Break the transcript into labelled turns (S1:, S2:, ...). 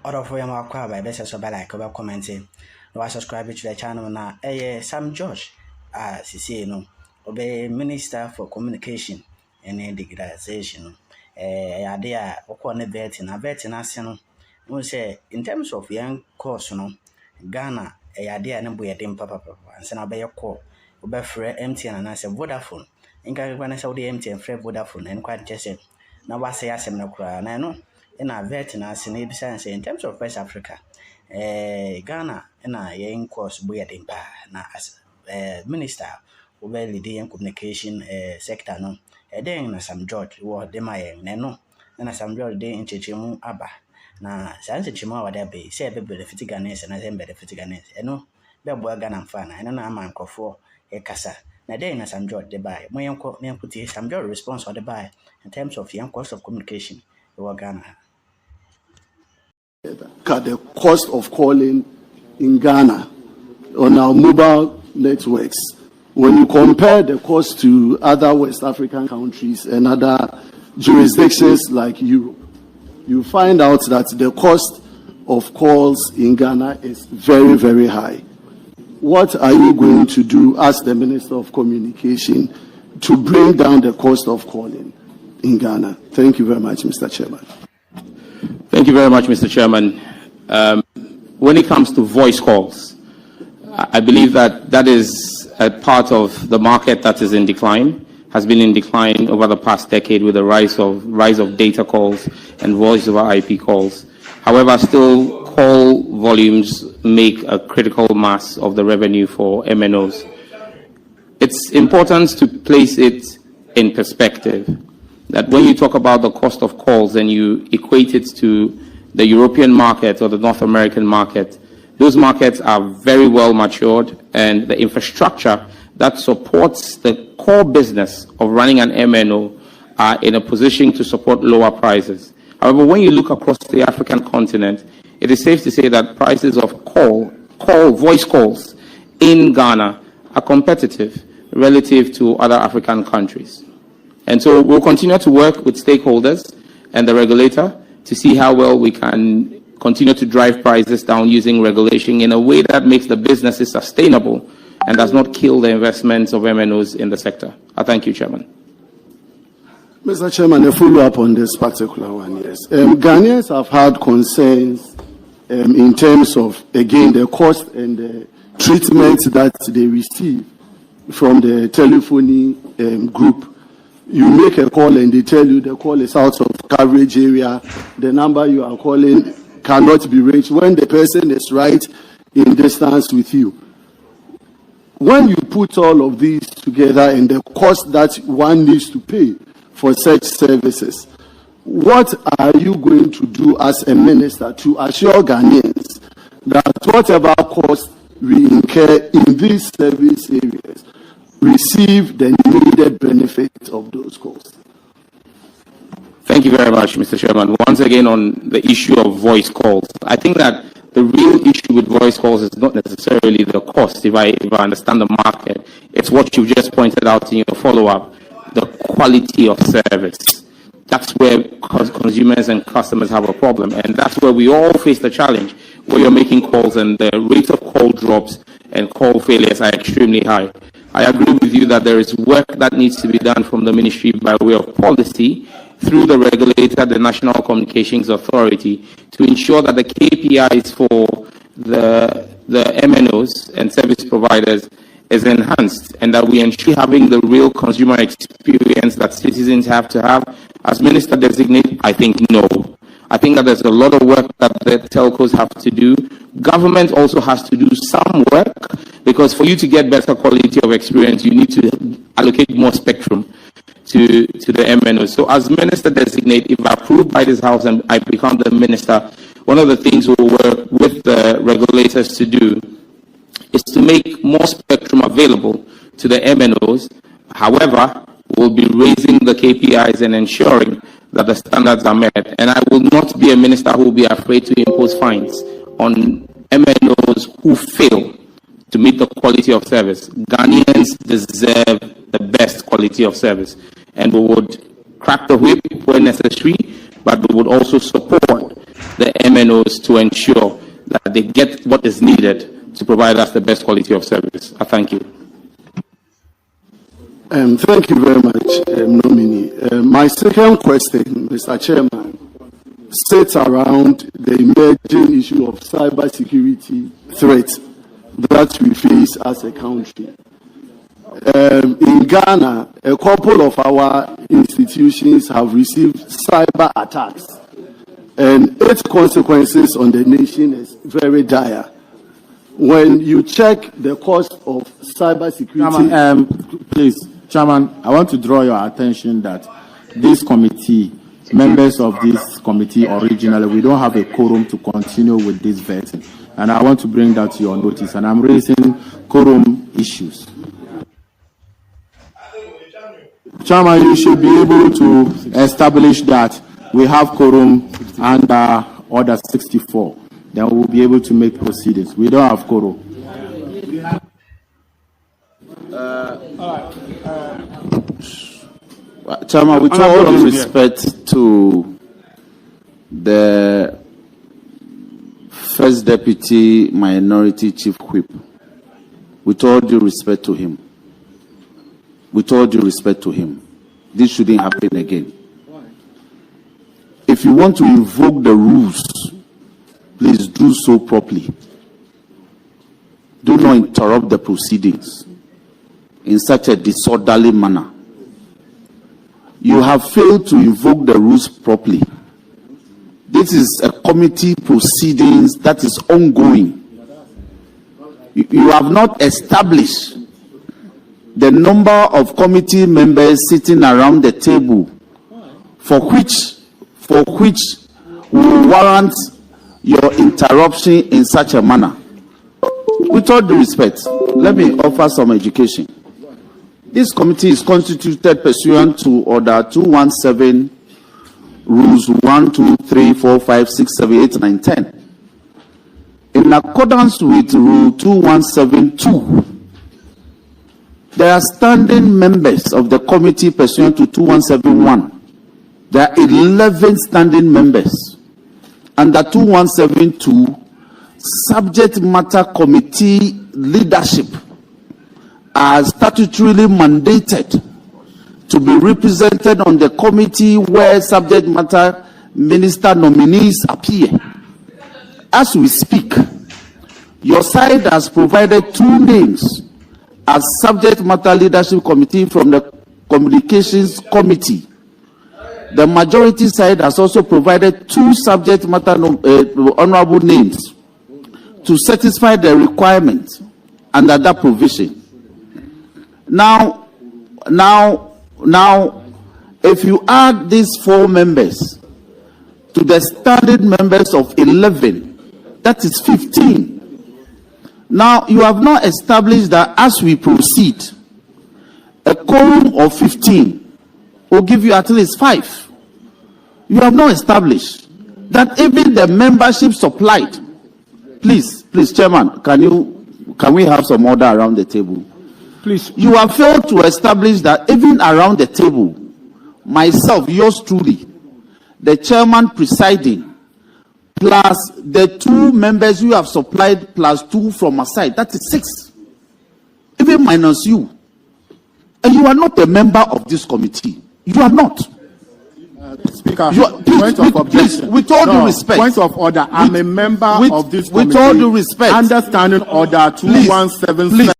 S1: Order for your mark by best so like over commenting. No subscribe to the channel now. Sam George, no, obey Minister for Communication and Digitalisation. Idea or vetting us, no, say in terms of young course, no, Ghana, idea and boy a papa and send obey your call, obey free MTN and I say Vodafone. In when I saw the MTN free Vodafone and quite just said, now I say I am no cry, and I know. In a veteran in in terms of West Africa, Ghana and a young course wedding na as minister over the communication sector no. Then na some George war de my no, and some George de in Chichimu Abba. Na Sansa Chima or there be say a benefit Ghanese and I say benefit Ghanese. No, be boy Ghana fan, and no man for a casa. Na then na some George de buy. My uncle name put some George response or the buy in terms of young cost of communication over Ghana.
S2: The cost of calling in Ghana on our mobile networks, when you compare the cost to other West African countries and other jurisdictions like Europe, you find out that the cost of calls in Ghana is very, very high. What are you going to do as the Minister of Communication to bring down the cost of calling in Ghana? Thank you very much, Mr. Chairman.
S3: Thank you very much, Mr. Chairman. When it comes to voice calls, I believe that is a part of the market that is in decline, has been in decline over the past decade with the rise of data calls and voice over IP calls. However, still call volumes make a critical mass of the revenue for MNOs. It's important to place it in perspective. That when you talk about the cost of calls and you equate it to the European market or the North American market, those markets are very well matured, and the infrastructure that supports the core business of running an MNO are in a position to support lower prices. However, when you look across the African continent, it is safe to say that prices of voice calls in Ghana are competitive relative to other African countries. And so we'll continue to work with stakeholders and the regulator to see how well we can continue to drive prices down using regulation in a way that makes the businesses sustainable and does not kill the investments of MNOs in the sector. I thank you, Chairman.
S2: Mr. Chairman, a follow-up on this particular one, yes. Ghanaians have had concerns in terms of, again, the cost and the treatment that they receive from the telephony group. You make a call and they tell you the call is out of coverage area. The number you are calling cannot be reached when the person is right in distance with you. When you put all of these together and the cost that one needs to pay for such services, what are you going to do as a minister to assure Ghanaians that whatever cost we incur in these service areas receive the needed benefit of those calls?
S3: Thank you very much, Mr. Chairman. Once again, on the issue of voice calls, I think that the real issue with voice calls is not necessarily the cost, if I understand the market. It's what you've just pointed out in your follow-up, the quality of service. That's where consumers and customers have a problem, and that's where we all face the challenge, where you're making calls and the rate of call drops and call failures are extremely high. I agree with you that there is work that needs to be done from the ministry by way of policy through the regulator, the National Communications Authority, to ensure that the KPIs for the MNOs and service providers is enhanced, and that we ensure having the real consumer experience that citizens have to have. As Minister Designate, I think no. I think that there's a lot of work that the telcos have to do. Government also has to do some work, because for you to get better quality of experience, you need to allocate more spectrum to the MNOs. So as Minister Designate, if approved by this House and I become the Minister, one of the things we'll work with the regulators to do is to make more spectrum available to the MNOs. However, we'll be raising the KPIs and ensuring that the standards are met. And I will not be a minister who will be afraid to impose fines on MNOs who fail to meet the quality of service. Ghanaians deserve the best quality of service, and we would crack the whip where necessary, but we would also support the MNOs to ensure that they get what is needed to provide us the best quality of service. I thank you.
S2: Thank you very much, nominee. My second question, Mr. Chairman, sits around the emerging issue of cybersecurity threat that we face as a country. In Ghana, a couple of our institutions have received cyber attacks, and its consequences on the nation is very dire. When you check the cost of cybersecurity...
S4: Chairman, I want to draw your attention that this committee, members of this committee originally, we don't have a quorum to continue with this vetting. And I want to bring that to your notice. And I'm raising quorum issues. Chairman, you should be able to establish that we have quorum under Order 64. Then we'll be able to make proceedings. We don't have quorum.
S5: Chairman, with all due respect to the First Deputy Minority Chief Whip, with all due respect to him, this shouldn't happen again. If you want to invoke the rules, please do so properly. Do not interrupt the proceedings in such a disorderly manner. You have failed to invoke the rules properly. This is a committee proceedings that is ongoing. You have not established the number of committee members sitting around the table for which will warrant your interruption in such a manner. With all due respect, let me offer some education. This committee is constituted pursuant to Order 217, Rules 1, 2, 3, 4, 5, 6, 7, 8, 9, 10. In accordance with Rule 2172, there are standing members of the committee pursuant to 2171. There are 11 standing members. Under 2172, subject matter committee leadership are statutorily mandated to be represented on the committee where subject matter minister nominees appear. As we speak, your side has provided 2 names as subject matter leadership committee from the communications committee. The majority side has also provided 2 subject matter honorable names to satisfy the requirement under that provision. Now, if you add these 4 members to the standing members of 11, that is 15. Now, you have not established that as we proceed, a quorum of 15 will give you at least 5. You have not established that even the membership supplied. Please, Chairman, can we have some order around the table? Please. You have failed to establish that even around the table, myself, yours truly, the chairman presiding, plus the 2 members you have supplied, plus 2 from aside, that is 6. Even minus you. And you are not a member of this committee. You are not.
S4: Speaker,
S5: please, with all due respect.
S4: Point of order. I'm a member of this committee.
S5: With all due respect.
S4: Understanding Order 2177.